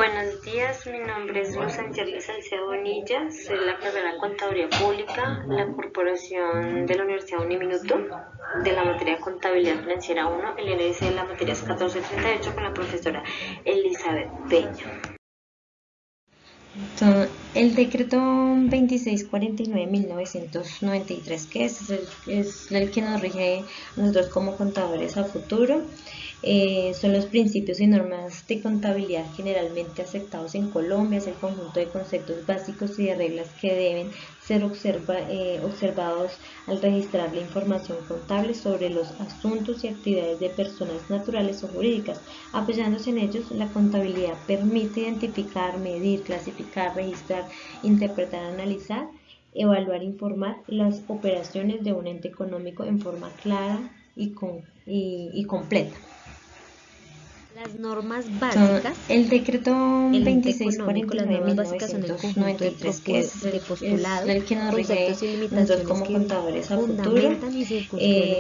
Buenos días, mi nombre es Luz Angélica Salcedo Bonilla, soy de la carrera Contaduría Pública, la Corporación de la Universidad Uniminuto, de la materia Contabilidad Financiera 1, el INS de la materia es 1438 con la profesora Elizabeth Peña. El decreto 2649-1993, que es el que nos rige a nosotros como contadores a futuro, son los principios y normas de contabilidad generalmente aceptados en Colombia. Es el conjunto de conceptos básicos y de reglas que deben ser observados al registrar la información contable sobre los asuntos y actividades de personas naturales o jurídicas. Apoyándose en ellos, la contabilidad permite identificar, medir, clasificar, registrar, interpretar, analizar, evaluar, informar las operaciones de un ente económico en forma clara y completa. Las normas básicas, el decreto el 2649-1993, que es el que nos rige nosotros como contadores a futuro,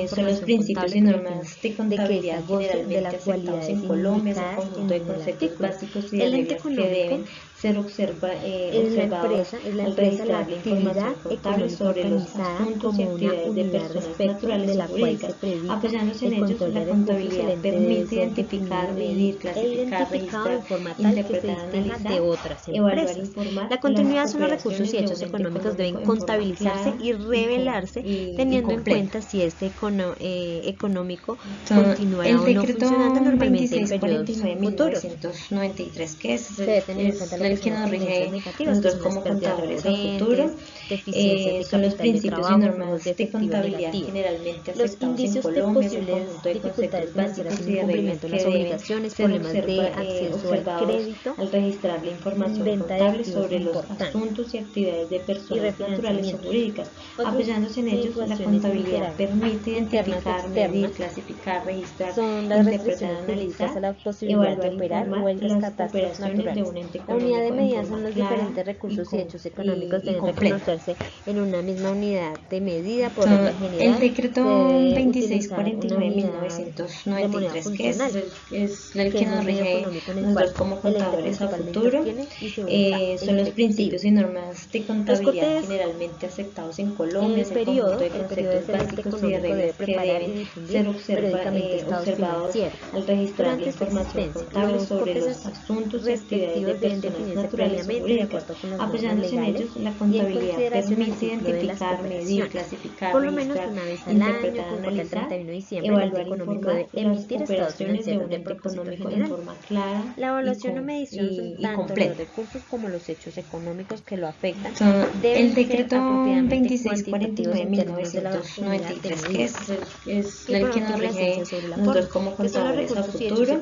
son los principios y normas de contabilidad generalmente aceptados en Colombia. Es el conjunto de conceptos básicos y de reglas que deben ser observados al registrar la información contable sobre los asuntos y actividades de personas naturales o jurídicas. Apoyándose en ellos, la contabilidad permite identificar, medir, clasificar, registrar, interpretar, analizar, evaluar, informar. La continuidad son los recursos y hechos económicos deben contabilizarse y revelarse teniendo en cuenta si este económico continuará o no funcionando normalmente en periodos futuros. 1993, que es el que nos rige nosotros como contadores a futuro, son los principios y normas de contabilidad generalmente aceptados en Colombia. Es el conjunto de conceptos básicos y de reglas que deben ser observados al registrar la información contable sobre los asuntos y actividades de personas naturales o jurídicas. Apoyándose en ellos, la contabilidad permite identificar, medir, clasificar, registrar, interpretar, analizar, evaluar, informar las operaciones de un ente La unidad económico de en medida forma son los clara diferentes recursos y hechos económicos deben completa. reconocerse en una misma unidad de medida por regla general. El decreto se 2649-1993, que es el que nos rige nosotros como contadores a futuro, son los principios y normas de contabilidad generalmente aceptados en Colombia. Es el conjunto de conceptos básicos y de reglas que deben ser observados al registrar la información contable sobre los asuntos y actividades de personas naturales o jurídicas. Apoyándose en ellos, la contabilidad permite identificar, medir, clasificar, registrar, interpretar, analizar, evaluar, informar las operaciones de un ente económico en forma clara. La evaluación o medición son tanto completa. los recursos como los hechos económicos que lo afectan. El decreto 2649-1993, que es el que nos rige nosotros como contadores a futuro,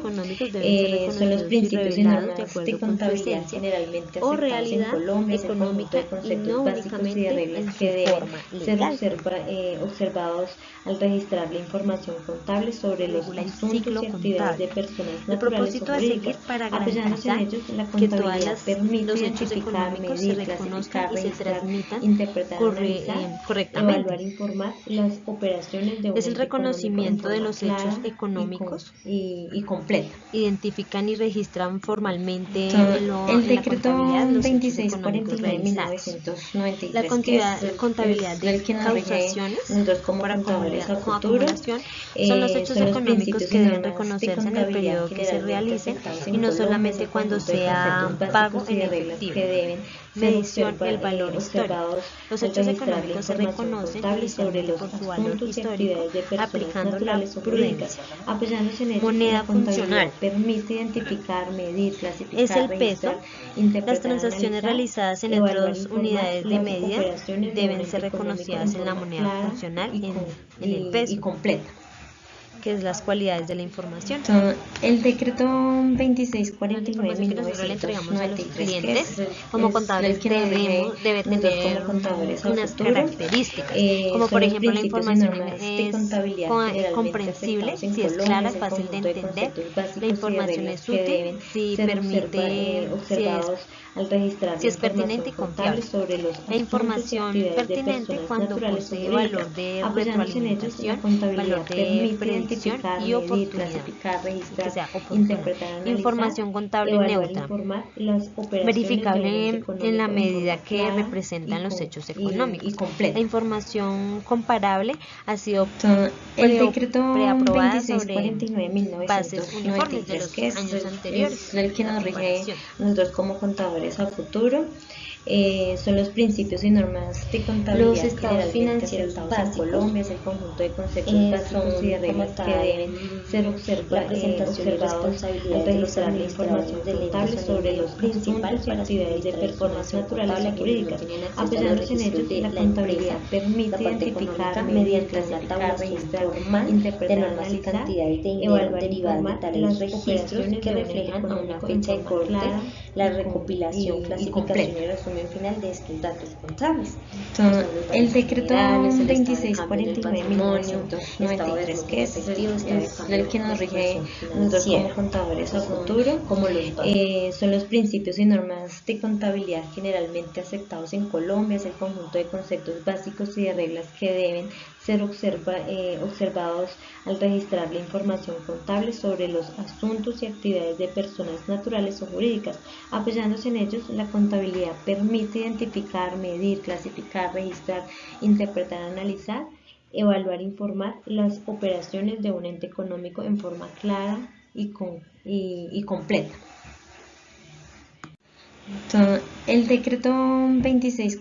son los principios y normas de contabilidad generalmente aceptados en Colombia. Es el conjunto de conceptos básicos y de reglas que deben ser observados al registrar la información contable sobre los asuntos y actividades de personas naturales o jurídicas. Apoyándose en ellos, la contabilidad permite identificar, medir, clasificar, registrar, interpretar, analizar, evaluar, informar las operaciones de un Es el ente reconocimiento de los hechos clara económicos y completa. Identifican y registran formalmente El decreto los hechos económicos realizados. 2649-1993, La contabilidad de causaciones nosotros como contadores a futuro, son los hechos económicos que deben reconocerse en el periodo que se realice y no solamente cuando sea pago en efectivo. Medición y el valor histórico. Los hechos económicos se reconocen inicialmente por su valor histórico, aplicando la prudencia. Moneda funcional. Permite identificar, medir, clasificar, Es el peso. registrar, Las transacciones realizadas en otras unidades de medida deben ser reconocidas en la moneda funcional, en el peso, y completa. que es las cualidades de la información. El decreto La información que nosotros le entregamos a los 2649-1993, clientes como contadores debe tener unas características, como por ejemplo la información es comprensible, si es clara, fácil de entender, la información es útil, si permite, si es pertinente y confiable. La información pertinente cuando posee valor de retroalimentación, valor de predicción identificar, y medir, oportunidad, clasificar, que registrar, sea oportuna. interpretar, analizar, Información contable evaluar, neutra, informar las operaciones verificable de un ente en la económico medida en forma que clara representan los hechos y económicos. completa. La información comparable ha sido El decreto preaprobada sobre 2649 bases uniformes de 1993, los que años anteriores es el que a la nos rige comparación. a nosotros como contadores a futuro, son los principios y normas de contabilidad Los estados financieros aceptados en básicos Colombia, es el conjunto de conceptos básicos y de son como reglas que tal deben ser la presentación y observados al responsabilidades de los registrar la administradores información del ente contable son el sobre medio los principal asuntos y para actividades de suministrar personas información naturales contable o a quienes no jurídicas. tienen acceso a los Apoyándose en registros ellos, de la la contabilidad empresa, permite la parte identificar, económica, medir, mediante una clasificar, tabulación registrar, formal de interpretar, normas y analizar, cantidades de dinero evaluar, derivadas de informar tales las registros operaciones que de un ente reflejan a una económico en fecha de forma corte clara la y recopilación, clasificación completa. y resumen final de estos datos contables. Entonces, Son los el balances decreto generales, el estado de cambio del 2649-1993, estado de que flujos es efectivos, estado de cambio el que de nos rige situación a nosotros como financiera. contadores a Estos son futuro, como los básicos. son los principios y normas de contabilidad generalmente aceptados en Colombia, es el conjunto de conceptos básicos y de reglas que deben ser observados al registrar la información contable sobre los asuntos y actividades de personas naturales o jurídicas. Apoyándose en ellos, la contabilidad permite identificar, medir, clasificar, registrar, interpretar, analizar, evaluar, informar las operaciones de un ente económico en forma clara y completa.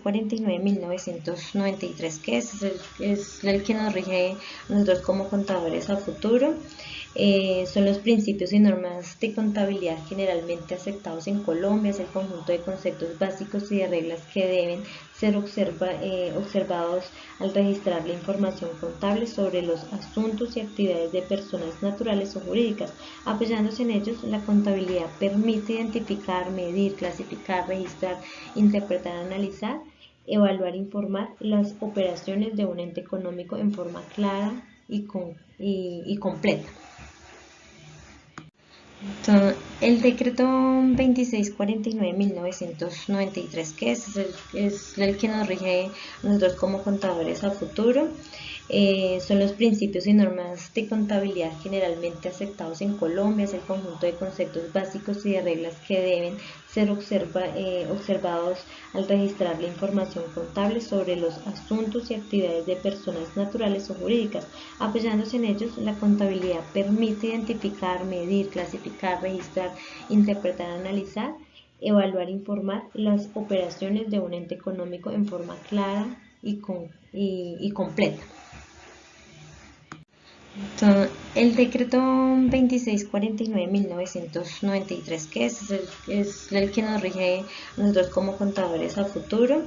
El decreto 2649-1993, que es el que nos rige a nosotros como contadores a futuro, son los principios y normas de contabilidad generalmente aceptados en Colombia, es el conjunto de conceptos básicos y de reglas que deben ser observados al registrar la información contable sobre los asuntos y actividades de personas naturales o jurídicas. Apoyándose en ellos, la contabilidad permite identificar, medir, clasificar, registrar, interpretar, analizar, evaluar, informar las operaciones de un ente económico en forma clara y completa. El decreto 2649-1993, que es el que nos rige a nosotros como contadores a futuro,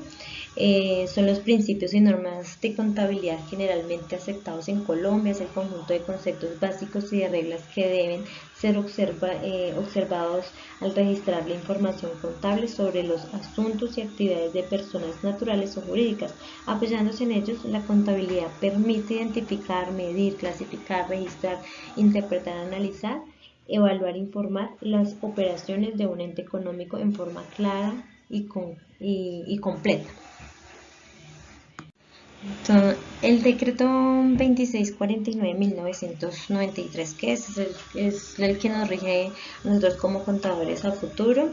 son los principios y normas de contabilidad generalmente aceptados en Colombia, es el conjunto de conceptos básicos y de reglas que deben ser observados al registrar la información contable sobre los asuntos y actividades de personas naturales o jurídicas. Apoyándose en ellos, la contabilidad permite identificar, medir, clasificar, registrar, interpretar, analizar, evaluar, informar las operaciones de un ente económico en forma clara y completa. El decreto 2649-1993, que es el que nos rige a nosotros como contadores a futuro,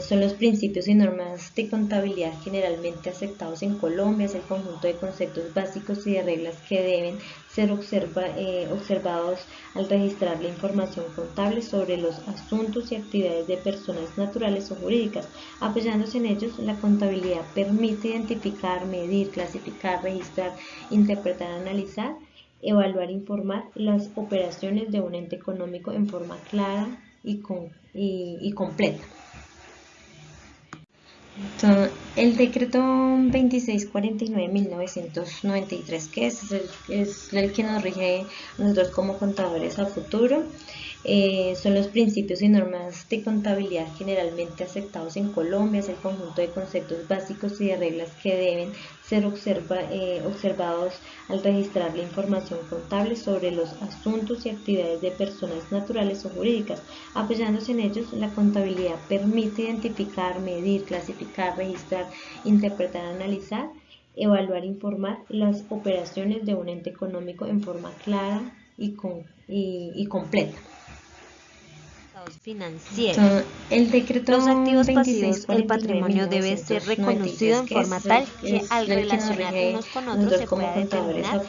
son los principios y normas de contabilidad generalmente aceptados en Colombia, es el conjunto de conceptos básicos y de reglas que deben ser observados al registrar la información contable sobre los asuntos y actividades de personas naturales o jurídicas. Apoyándose en ellos, la contabilidad permite identificar, medir, clasificar, registrar, interpretar, analizar, evaluar, informar las operaciones de un ente económico en forma clara y completa. El decreto 2649-1993, que es el que nos rige a nosotros como contadores a futuro, son los principios y normas de contabilidad generalmente aceptados en Colombia, es el conjunto de conceptos básicos y de reglas que deben ser observados al registrar la información contable sobre los asuntos y actividades de personas naturales o jurídicas. Apoyándose en ellos, la contabilidad permite identificar, medir, clasificar, registrar, interpretar, analizar, evaluar, informar las operaciones de un ente económico en forma clara y completa. El decreto 2649-1993, que es el que nos rige a nosotros como contadores a futuro, son los principios y normas de contabilidad generalmente aceptados en Colombia, es el conjunto de conceptos básicos y de reglas que deben ser observados al registrar la información contable sobre los asuntos y actividades de personas naturales o jurídicas. Apoyándose en ellos, la contabilidad permite identificar, medir, clasificar, registrar, interpretar, analizar, evaluar, informar las operaciones de un ente económico en forma clara y completa. Financieros. Los activos pasivos, el patrimonio debe ser reconocido en forma tal que al relacionar unos con otros se pueda determinar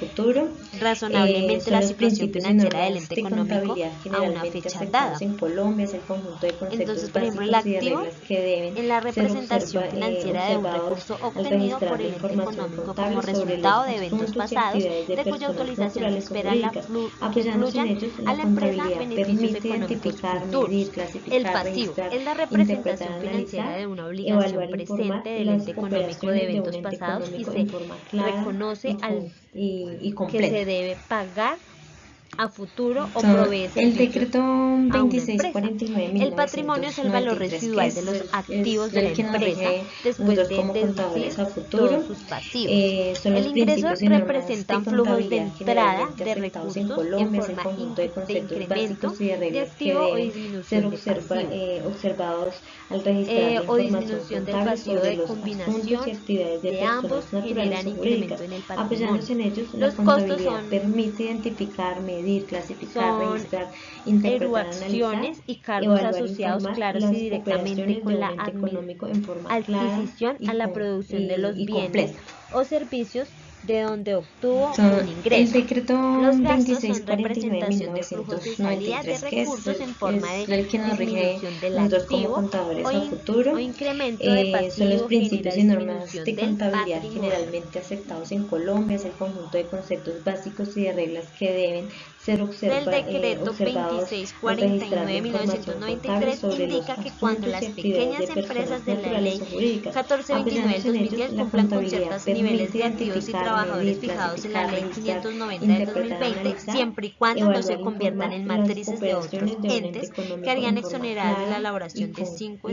razonablemente la situación financiera del ente económico a una fecha dada. Entonces, por ejemplo, el activo en la representación financiera de un recurso obtenido por el ente económico como resultado de eventos pasados, de cuya utilización se espera que fluyan a la empresa beneficios económicos futuros. El pasivo es la representación financiera de una obligación presente del ente económico de eventos pasados y se reconoce que se debe pagar a futuro o provee el decreto a una 2649 empresa. El patrimonio es el valor residual de los activos de la empresa después de deducir todos sus pasivos. El ingreso representan flujos de entrada de recursos en forma de incremento de activo o disminución de observados al registrar o disminución del pasivo de combinación de ambos generan incremento en el patrimonio. Los costos son permite identificar, medir, clasificar, son registrar, interpretar, erogaciones analizar, y cargos evaluar, asociados informar claros y directamente con la adquisición a la producción de los bienes o servicios de donde obtuvo un ingreso. Los gastos son representación de flujos de salida de recursos en forma de disminución del activo o incremento de pasivo. Son los principios y normas de contabilidad patrimonio. generalmente aceptados en Colombia. Es el conjunto de conceptos básicos y de reglas que deben ser El decreto 2649/1993 indica que cuando las pequeñas empresas de la ley 1429 del 2010 cumplan con ciertos niveles de activos y trabajadores fijados en la ley 590 del 2020, siempre y cuando no se conviertan en matrices de otros entes que harían exoneradas de la elaboración de 5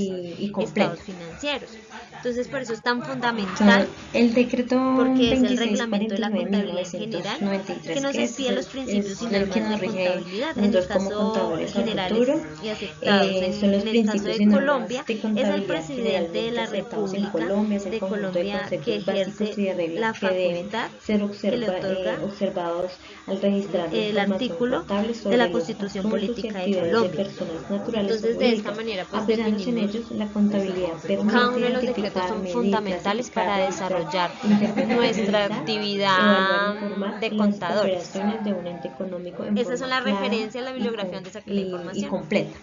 estados financieros. Entonces, por eso es tan fundamental, el decreto porque es el reglamento de la contabilidad en general que nos expide los principios y normas de contabilidad. En el caso generales y aceptados en el caso de Colombia, es el presidente de la República de Colombia que ejerce la facultad que le otorga el artículo de la Constitución Política de Colombia. Entonces, de esta manera, pues definimos cada uno de los decretos son fundamentales para desarrollar nuestra actividad de contadores. Esas son las referencias, la bibliografía donde saqué la información. Y completa.